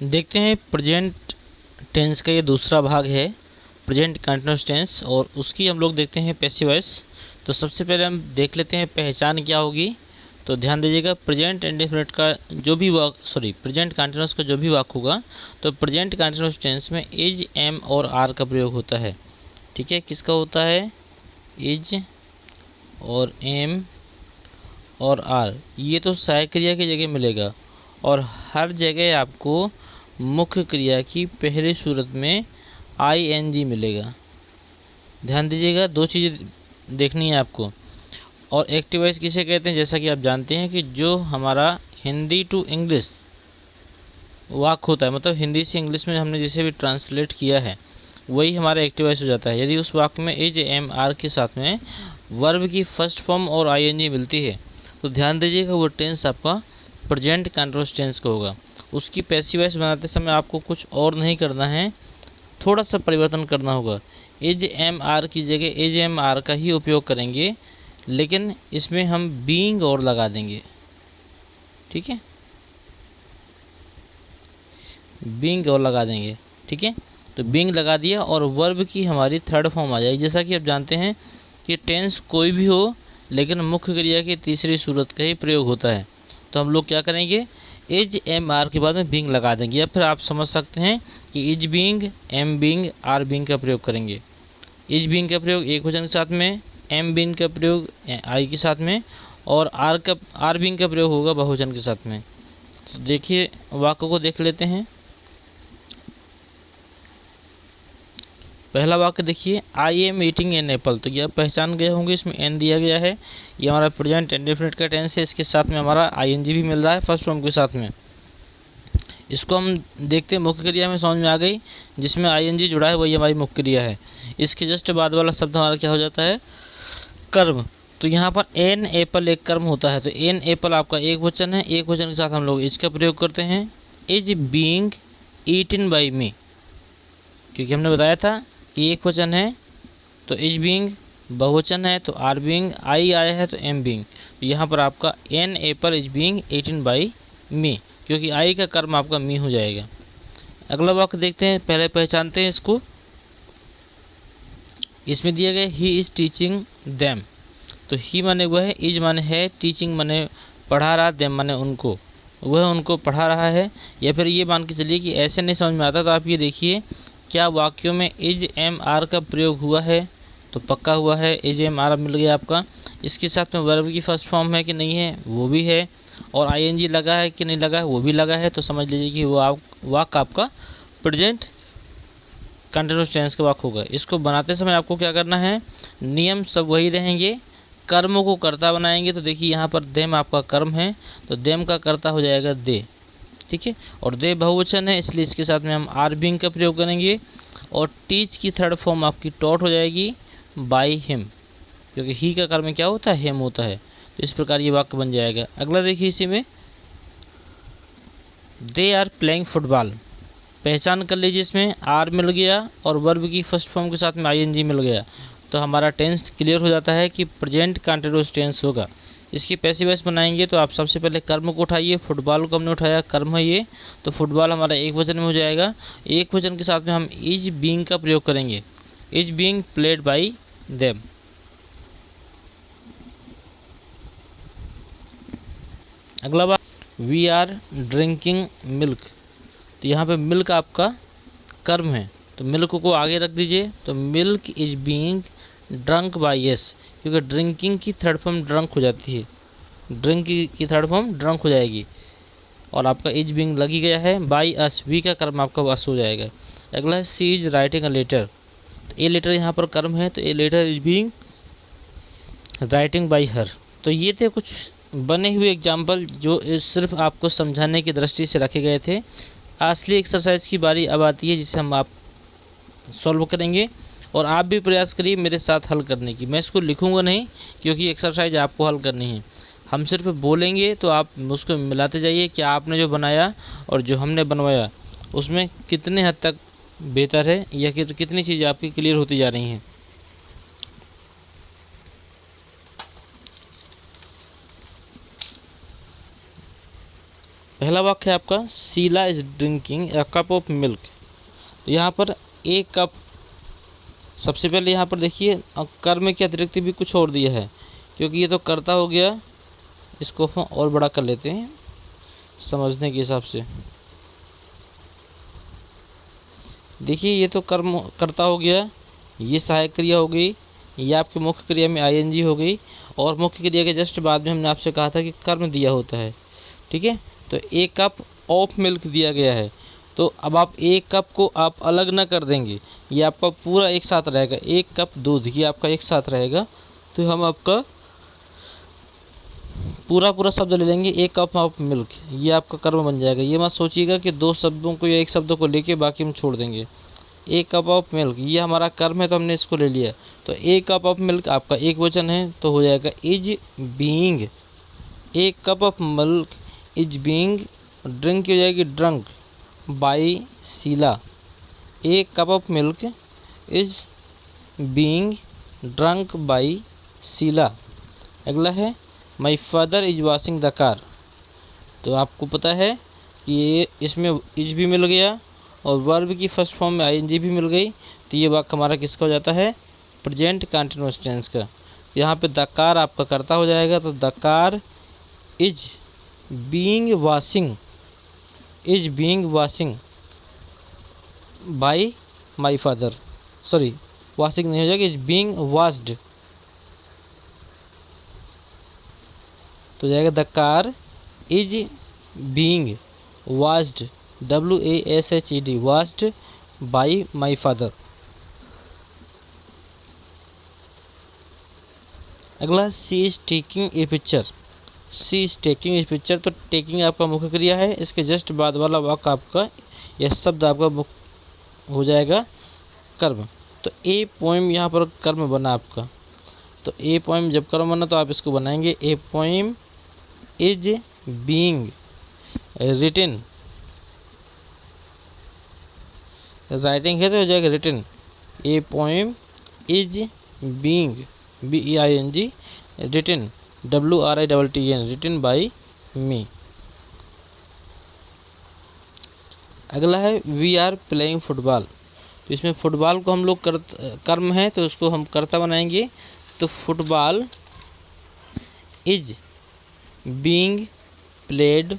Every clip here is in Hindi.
देखते हैं प्रेजेंट टेंस का ये दूसरा भाग है, प्रेजेंट कंटिन्यूअस टेंस, और उसकी हम लोग देखते हैं पैसिव वॉइस। तो सबसे पहले हम देख लेते हैं पहचान क्या होगी। तो ध्यान दीजिएगा, प्रेजेंट इंडेफिनिट का जो भी प्रेजेंट कंटिन्यूअस का जो भी वाक्य होगा, तो प्रेजेंट कंटिन्यूअस टेंस में इज, एम और आर का प्रयोग होता है। ठीक है, किसका होता है? इज और एम और आर, ये तो सहायक क्रिया की जगह मिलेगा, और हर जगह आपको मुख्य क्रिया की पहली सूरत में आईएनजी मिलेगा। ध्यान दीजिएगा, दो चीज़ें देखनी है आपको। और एक्टिव वॉइस किसे कहते हैं? जैसा कि आप जानते हैं कि जो हमारा हिंदी टू इंग्लिश वाक्य होता है, मतलब हिंदी से इंग्लिश में हमने जिसे भी ट्रांसलेट किया है, वही हमारा एक्टिव वॉइस हो जाता है। यदि उस वाक्य में इज, एम, आर के साथ में वर्ब की फर्स्ट फॉर्म और आईएनजी मिलती है, तो ध्यान दीजिएगा वो टेंस आपका प्रेजेंट कंटिन्यूअस टेंस का होगा। उसकी पैसिव वॉइस बनाते समय आपको कुछ और नहीं करना है, थोड़ा सा परिवर्तन करना होगा। इज, एम, आर की जगह इज, एम, आर का ही उपयोग करेंगे, लेकिन इसमें हम बीइंग और लगा देंगे। ठीक है, बीइंग और लगा देंगे। ठीक है, तो बीइंग लगा दिया और वर्ब की हमारी थर्ड फॉर्म आ जाएगी। जैसा कि आप जानते हैं कि टेंस कोई भी हो, लेकिन मुख्य क्रिया की तीसरी सूरत का ही प्रयोग होता है। तो हम लोग क्या करेंगे? इज, एम, आर के बाद में बीइंग लगा देंगे, या फिर आप समझ सकते हैं कि is being, am being, are being का प्रयोग करेंगे। इज बीइंग का प्रयोग एक वचन के साथ में, एम बीइंग का प्रयोग आई के साथ में, और आर बीइंग का प्रयोग होगा बहुवचन के साथ में। तो देखिए, वाक्य को देख लेते हैं। पहला वाक्य देखिए, I am eating an apple. तो यह पहचान गए होंगे, इसमें एन दिया गया है, ये हमारा प्रेजेंट इंडेफिनिट का टेंस है। इसके साथ में हमारा आईएनजी भी मिल रहा है फर्स्ट फॉर्म के साथ में। इसको हम देखते हैं, मुख्य क्रिया में समझ में आ गई, जिसमें आईएनजी जुड़ा है वही हमारी मुख्य क्रिया है। इसके जस्ट बाद वाला शब्द हमारा क्या हो जाता है? कर्म। तो यहाँ पर एन एप्पल एक कर्म होता है, तो एन एप्पल आपका एक वचन है, एक वचन के साथ हम लोग इसका प्रयोग करते हैं। Is being eaten by me, क्योंकि हमने बताया था कि एक वचन है तो इज बीइंग, बहुवचन है तो आर बीइंग, आई आया है तो एम बीइंग। तो यहाँ पर आपका an apple is being eaten by me, क्योंकि आई का कर्म आपका मी हो जाएगा। अगला वाक्य देखते हैं, पहले पहचानते हैं इसको। इसमें दिया गया ही इज़ टीचिंग देम। तो ही माने वह है, इज माने है, टीचिंग माने पढ़ा रहा, देम माने उनको, वह उनको पढ़ा रहा है। या फिर ये मान के चलिए कि ऐसे नहीं समझ में आता, तो आप ये देखिए क्या वाक्यों में इज, एम, आर का प्रयोग हुआ है? तो पक्का हुआ है, इज, एम, आर मिल गया आपका। इसके साथ में वर्ब की फर्स्ट फॉर्म है कि नहीं है? वो भी है। और आईएनजी लगा है कि नहीं लगा है? वो भी लगा है। तो समझ लीजिए कि वो वाक्य आपका प्रेजेंट कंटिन्यूअस टेंस का वाक्य होगा। इसको बनाते समय आपको क्या करना है? नियम सब वही रहेंगे, कर्म को कर्ता बनाएंगे। तो देखिए यहाँ पर देम आपका कर्म है, तो देम का कर्ता हो जाएगा दे। ठीक है, और दे बहुवचन है, इसलिए इसके साथ में हम आर बीइंग का प्रयोग करेंगे। और टीच की थर्ड फॉर्म आपकी टॉट हो जाएगी बाई हिम, क्योंकि ही का कर्म क्या होता है? हिम होता है। तो इस प्रकार ये वाक्य बन जाएगा। अगला देखिए, इसी में दे आर प्लेइंग फुटबॉल। पहचान कर लीजिए, इसमें आर मिल गया और वर्ब की फर्स्ट फॉर्म के साथ में आईएनजी मिल गया, तो हमारा टेंस क्लियर हो जाता है कि प्रेजेंट कंटिन्यूअस टेंस होगा। इसकी पैसिव वॉइस बनाएंगे तो आप सबसे पहले कर्म को उठाइए, फुटबॉल को हमने उठाया, कर्म है ये, तो फुटबॉल हमारा एक वचन में हो जाएगा। एक वचन के साथ में हम इज बीइंग का प्रयोग करेंगे, is being played by them. अगला बात, वी आर ड्रिंकिंग मिल्क। तो यहाँ पे मिल्क आपका कर्म है, तो मिल्क को आगे रख दीजिए। तो milk is being drunk by yes, क्योंकि ड्रिंकिंग की थर्ड फॉर्म ड्रंक हो जाती है, ड्रिंक की थर्ड फॉर्म ड्रंक हो जाएगी। और आपका इज बीइंग लगी गया है, बाई अस, वी का कर्म आपका अस हो जाएगा। अगला है she is writing a letter. तो ए लेटर यहाँ पर कर्म है, तो a letter is being writing by her. तो ये थे कुछ बने हुए एग्जाम्पल जो सिर्फ आपको समझाने की दृष्टि से रखे गए थे। असली एक्सरसाइज की बारी अब आती है, जिसे हम आप सॉल्व करेंगे, और आप भी प्रयास करिए मेरे साथ हल करने की। मैं इसको लिखूंगा नहीं, क्योंकि एक्सरसाइज आपको हल करनी है। हम सिर्फ बोलेंगे, तो आप उसको मिलाते जाइए कि आपने जो बनाया और जो हमने बनवाया उसमें कितने हद तक बेहतर है, या कितनी चीज़ें आपकी क्लियर होती जा रही हैं। पहला वाक्य है आपका Sheela is drinking a cup of milk. तो यहाँ पर एक कप, सबसे पहले यहाँ पर देखिए कर्म के अतिरिक्त भी कुछ और दिया है, क्योंकि ये तो कर्ता हो गया, इसको हम और बड़ा कर लेते हैं समझने के हिसाब से। देखिए ये तो कर्म कर्ता हो गया, ये सहायक क्रिया हो गई, ये आपके मुख्य क्रिया में आईएनजी हो गई, और मुख्य क्रिया के जस्ट बाद में हमने आपसे कहा था कि कर्म दिया होता है। ठीक है, तो एक कप ऑफ मिल्क दिया गया है, तो अब आप एक कप को आप अलग ना कर देंगे, ये आपका पूरा एक साथ रहेगा। एक कप दूध ये आपका एक साथ रहेगा, तो हम आपका पूरा शब्द ले लेंगे, एक कप ऑफ मिल्क, ये आपका कर्म बन जाएगा। ये मत सोचिएगा कि दो शब्दों को या एक शब्द को लेके बाकी हम छोड़ देंगे। एक कप ऑफ मिल्क ये हमारा कर्म है, तो हमने इसको ले लिया। तो एक कप ऑफ मिल्क आपका एक वचन है, तो हो जाएगा इज बीइंग। एक cup of milk is being drink की हो जाएगी ड्रंक बाई शीला। एक cup of milk is being drunk by Sheela. अगला है my father is washing the car. तो आपको पता है कि ये इसमें इज भी मिल गया और वर्ब की फर्स्ट फॉर्म में आईएनजी भी मिल गई, तो ये वाक्य हमारा किसका हो जाता है, प्रेजेंट कंटीन्यूअस टेंस का। यहाँ पे द कार आपका कर्ता हो जाएगा, तो the car is being washing by my father. Sorry, washing नहीं हो जाएगा, इज बीइंग वॉश्ड, तो जाएगा the car is being washed, WASHED, washed by my father. अगला she is taking a picture. She is taking a picture, तो टेकिंग आपका मुख्य क्रिया है, इसके जस्ट बाद वाला वाक्य आपका यह शब्द आपका हो जाएगा कर्म। तो ए पोएम यहाँ पर कर्म बना आपका, तो ए पोएम जब कर्म बना तो आप इसको बनाएंगे a poem is being written, writing है तो हो जाएगा written. A poem is being BEING written WRITTEN written by me. अगला है वी आर प्लेइंग फुटबॉल। तो इसमें फुटबॉल को हम लोग कर्म है, तो उसको हम कर्ता बनाएंगे, तो football is being played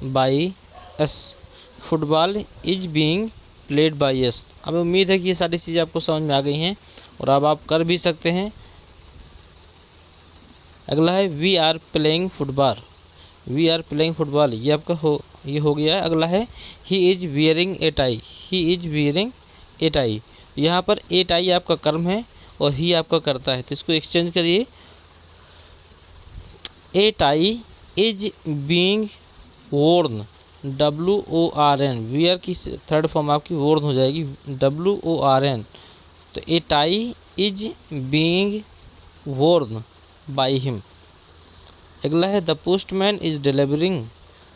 by us. Football is being played by us. अब उम्मीद है कि ये सारी चीज़ें आपको समझ में आ गई हैं और अब आप कर भी सकते हैं। अगला है we are playing football. We are playing football ये आपका ये हो गया है। अगला है he is wearing a tie. He is wearing a tie. यहाँ पर ए टाई आपका कर्म है और ही आपका कर्ता है, तो इसको एक्सचेंज करिए। A tie is being worn WORN। Wear की थर्ड फॉर्म आपकी वोर्न हो जाएगी WORN। तो a tie is being worn by him. अगला है the postman is delivering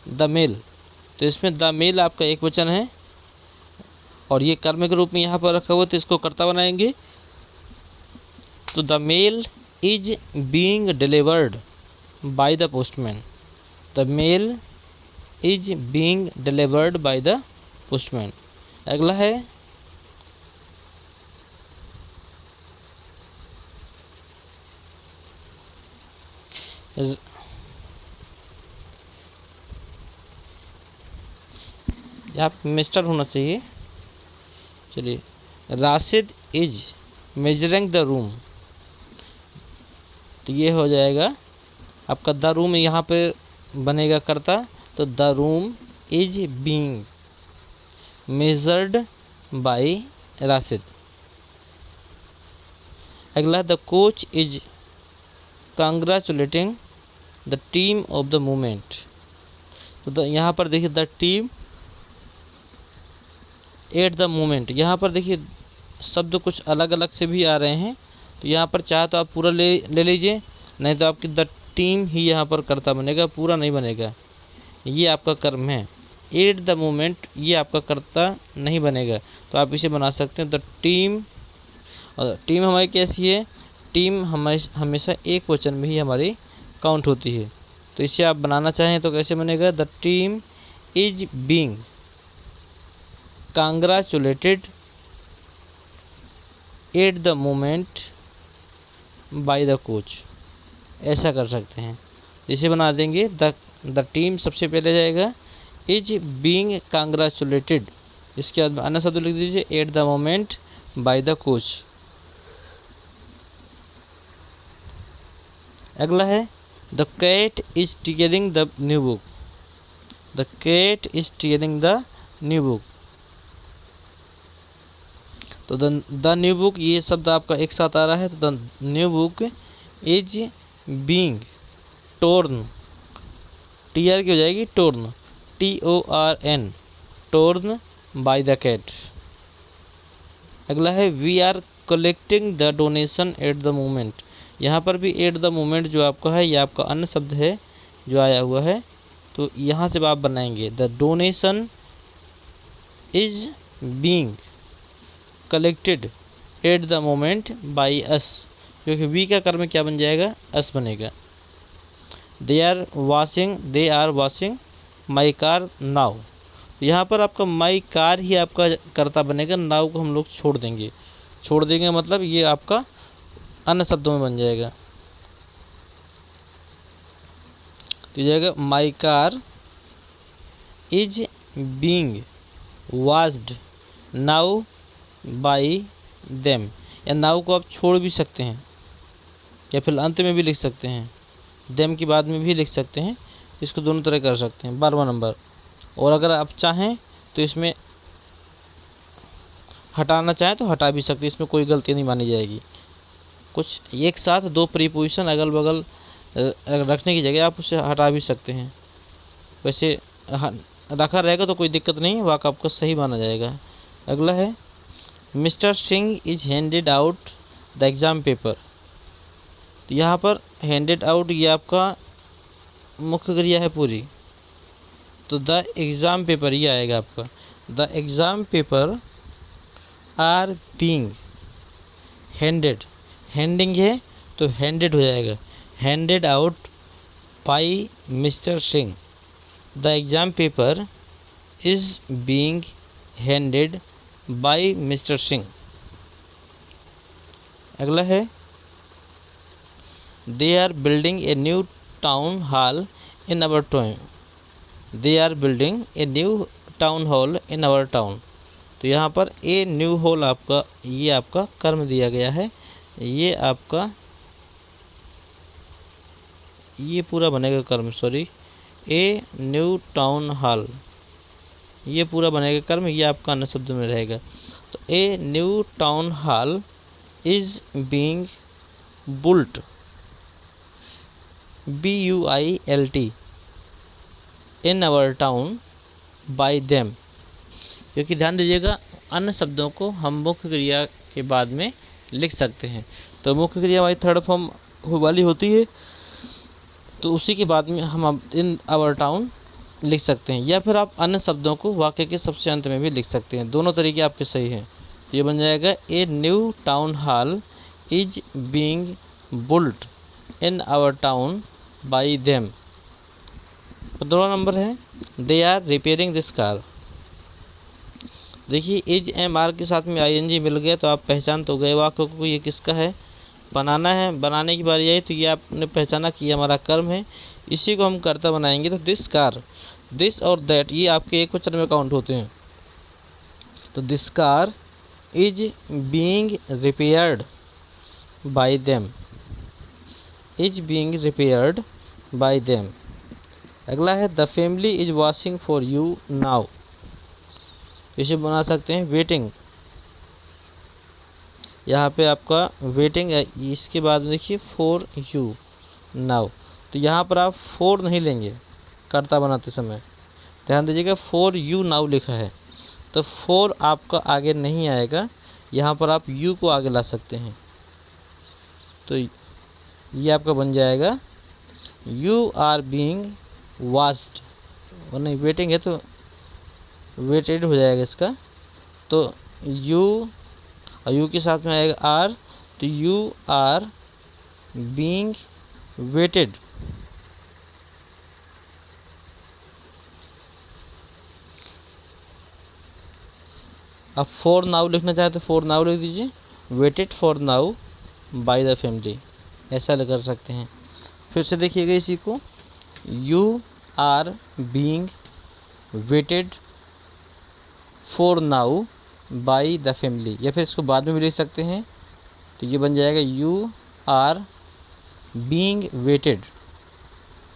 the mail. तो इसमें द मेल आपका एक वचन है और ये कर्म के रूप में यहाँ पर रखा हुआ, तो इसको कर्ता बनाएंगे। तो the mail is being delivered by the postman. The mail is being delivered by the postman. अगला है यहाँ मिस्टर होना चाहिए। चलिए, Rashid is measuring the room. तो ये हो जाएगा आपका द रूम, यहाँ पे बनेगा कर्ता, तो the room is being measured by Rashid. अगला the coach is congratulating the team of the movement. तो यहाँ पर देखिए the team at the moment, यहाँ पर देखिए शब्द कुछ अलग अलग से भी आ रहे हैं, तो यहाँ पर चाहे तो आप पूरा ले लीजिए, नहीं तो आपकी द टीम ही यहाँ पर कर्ता बनेगा, पूरा नहीं बनेगा। ये आपका कर्म है। एट द मोमेंट ये आपका कर्ता नहीं बनेगा, तो आप इसे बना सकते हैं द टीम। और टीम हमारी कैसी है, टीम हमेशा एक वचन में ही हमारी काउंट होती है, तो इसे आप बनाना चाहें तो कैसे बनेगा, the team is being congratulated at the moment by the coach. ऐसा कर सकते हैं, इसे बना देंगे द टीम सबसे पहले जाएगा इज बीइंग कांग्रेचुलेटेड, इसके बाद अन्य शब्द लिख दीजिए at the moment by the coach. अगला है the cat is tearing the new book. The cat is tearing the new book. तो द न्यू बुक ये शब्द आपका एक साथ आ रहा है, तो the new book is being torn, T R की हो जाएगी torn, TORN, torn by the cat. अगला है we are collecting the donation at the moment. यहाँ पर भी एट द मोमेंट जो आपका है ये आपका अन्य शब्द है जो आया हुआ है, तो यहाँ से आप बनाएंगे the donation is being collected at the moment by us, क्योंकि वी का कर्म क्या बन जाएगा, अस बनेगा। They are washing my car now, यहाँ पर आपका माई कार ही आपका कर्ता बनेगा, नाउ को हम लोग छोड़ देंगे मतलब ये आपका अन्य शब्दों में बन जाएगा, तो जाएगा my car is being washed now by them, या नाउ को आप छोड़ भी सकते हैं या फिर अंत में भी लिख सकते हैं, देम की बाद में भी लिख सकते हैं, इसको दोनों तरह कर सकते हैं। 12वां नंबर, और अगर आप चाहें तो इसमें हटाना चाहें तो हटा भी सकते हैं, इसमें कोई गलती नहीं मानी जाएगी। कुछ एक साथ दो प्रीपोजिशन अगल बगल रखने की जगह आप उसे हटा भी सकते हैं, वैसे रखा रहेगा तो कोई दिक्कत नहीं, वाक आपका सही माना जाएगा। अगला है mister Singh is handed out the exam paper. तो यहाँ पर हैंडेड आउट ये आपका मुख्य क्रिया है पूरी, तो द एग्ज़ाम पेपर ये आएगा आपका, the exam paper are being handed, handing है तो हैंडेड हो जाएगा, handed out by mister Singh. The exam paper is being handed by mister Singh. अगला है they are building a new town hall in our town. They are building a new town hall in our town, तो यहाँ पर ए न्यू हॉल आपका ये आपका कर्म दिया गया है, ये आपका ये पूरा बनेगा कर्म, सॉरी ए न्यू टाउन हॉल ये पूरा बनेगा कर्म, ये आपका अन्य शब्द में रहेगा। तो a new town hall is being built, BUILT in our town by them, क्योंकि ध्यान दीजिएगा अन्य शब्दों को हम मुख्य क्रिया के बाद में लिख सकते हैं, तो मुख्य क्रिया हमारी थर्ड फॉर्म वाली होती है, तो उसी के बाद में हम इन आवर टाउन लिख सकते हैं, या फिर आप अन्य शब्दों को वाक्य के सबसे अंत में भी लिख सकते हैं, दोनों तरीके आपके सही हैं। तो ये बन जाएगा a new town hall is being built in our town by them. 15वां नंबर है they are repairing this car. देखिए इज एम आर के साथ में ING मिल गया तो आप पहचान तो गए वाक्य को ये किसका है, बनाना है, बनाने की बारी आई तो ये आपने पहचाना कि ये हमारा कर्म है, इसी को हम कर्ता बनाएंगे। तो दिस कार, दिस और दैट ये आपके एक वचन में काउंट होते हैं, तो this car is being repaired bye them, is being repaired bye them. अगला है the family is washing for you now, इसे बना सकते हैं वेटिंग, यहाँ पे आपका वेटिंग है, इसके बाद देखिए फॉर यू नाउ, तो यहाँ पर आप फॉर नहीं लेंगे कर्ता बनाते समय, ध्यान दीजिएगा फॉर यू नाउ लिखा है, तो फॉर आपका आगे नहीं आएगा, यहाँ पर आप यू को आगे ला सकते हैं, तो ये आपका बन जाएगा यू आर बीइंग वॉश्ड, और नहीं वेटिंग है तो वेटेड हो जाएगा इसका, तो यू और यू के साथ में आएगा आर, तो यू आर बीइंग वेटेड, अब फॉर नाउ लिखना चाहे तो फॉर नाउ लिख दीजिए, waited for now by the family, ऐसा कर सकते हैं। फिर से देखिएगा इसी को, you are being waited for now by the family, या फिर इसको बाद में भी लिख सकते हैं। तो ये बन जाएगा you are being waited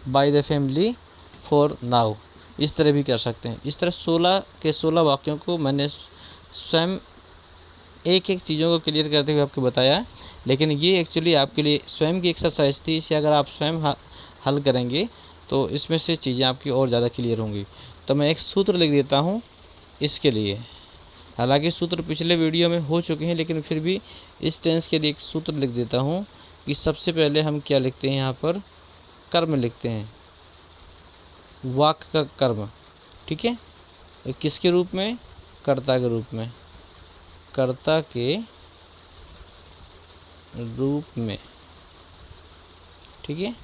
by the family for now, इस तरह भी कर सकते हैं। इस तरह 16 के 16 वाक्यों को मैंने स्वयं एक एक चीज़ों को क्लियर करते हुए आपको बताया, लेकिन ये एक्चुअली आपके लिए स्वयं की एक्सरसाइज थी। इसे अगर आप स्वयं हल करेंगे तो इसमें से चीज़ें आपकी और ज़्यादा क्लियर होंगी। तो मैं एक सूत्र लिख देता हूँ इसके लिए, हालांकि सूत्र पिछले वीडियो में हो चुके हैं, लेकिन फिर भी इस टेंस के लिए एक सूत्र लिख देता हूँ कि सबसे पहले हम क्या लिखते हैं, यहाँ पर कर्म लिखते हैं, वाक्य का कर्म, ठीक है। किसके रूप में, कर्ता के रूप में, कर्ता के रूप में, ठीक है।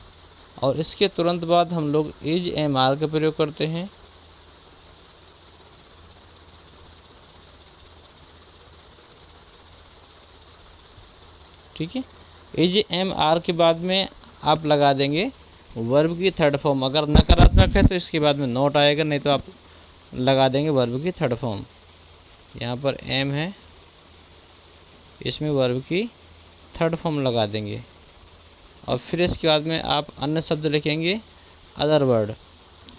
और इसके तुरंत बाद हम लोग इज एम आर का प्रयोग करते हैं, ठीक है। इज एम आर के बाद में आप लगा देंगे वर्ब की थर्ड फॉर्म। अगर नकारात्मक है तो इसके बाद में नॉट आएगा, नहीं तो आप लगा देंगे वर्ब की थर्ड फॉर्म। यहाँ पर एम है, इसमें वर्ब की थर्ड फॉर्म लगा देंगे। और फिर इसके बाद में आप अन्य शब्द लिखेंगे अदर वर्ड।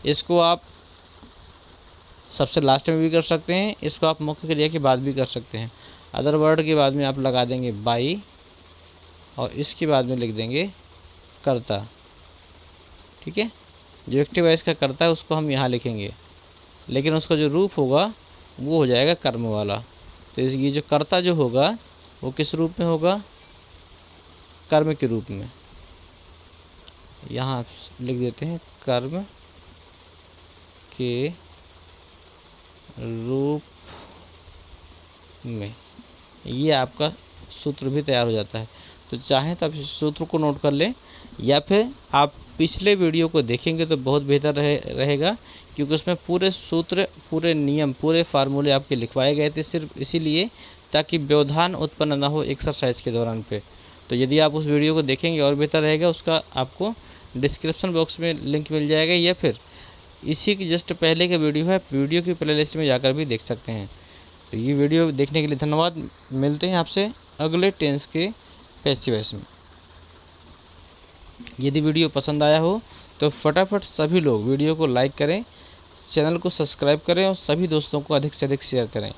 इसको आप सबसे लास्ट में भी कर सकते हैं, इसको आप मुख्य क्रिया के बाद भी कर सकते हैं। अदर वर्ड के बाद में आप लगा देंगे बाई, और इसके बाद में लिख देंगे कर्ता, ठीक है। जो एक्टिव वॉइस का कर्ता है उसको हम यहाँ लिखेंगे, लेकिन उसका जो रूप होगा वो हो जाएगा कर्म वाला। तो ये जो कर्ता जो होगा वो किस रूप में होगा, कर्म के रूप में। यहाँ लिख देते हैं कर्म के रूप में, ये आपका सूत्र भी तैयार हो जाता है। तो चाहें तो आप इस सूत्र को नोट कर लें, या फिर आप पिछले वीडियो को देखेंगे तो बहुत बेहतर रहेगा, क्योंकि उसमें पूरे सूत्र, पूरे नियम, पूरे फार्मूले आपके लिखवाए गए थे, सिर्फ इसीलिए ताकि व्यवधान उत्पन्न ना हो एक्सरसाइज के दौरान पे। तो यदि आप उस वीडियो को देखेंगे और बेहतर रहेगा, उसका आपको डिस्क्रिप्शन बॉक्स में लिंक मिल जाएगा, या फिर इसी की जस्ट पहले का वीडियो है, वीडियो की प्लेलिस्ट में जाकर भी देख सकते हैं। तो ये वीडियो देखने के लिए धन्यवाद। मिलते हैं आपसे अगले टेंस के पैसिव वॉइस में। यदि वीडियो पसंद आया हो तो फटाफट सभी लोग वीडियो को लाइक करें, चैनल को सब्सक्राइब करें और सभी दोस्तों को अधिक से अधिक शेयर करें।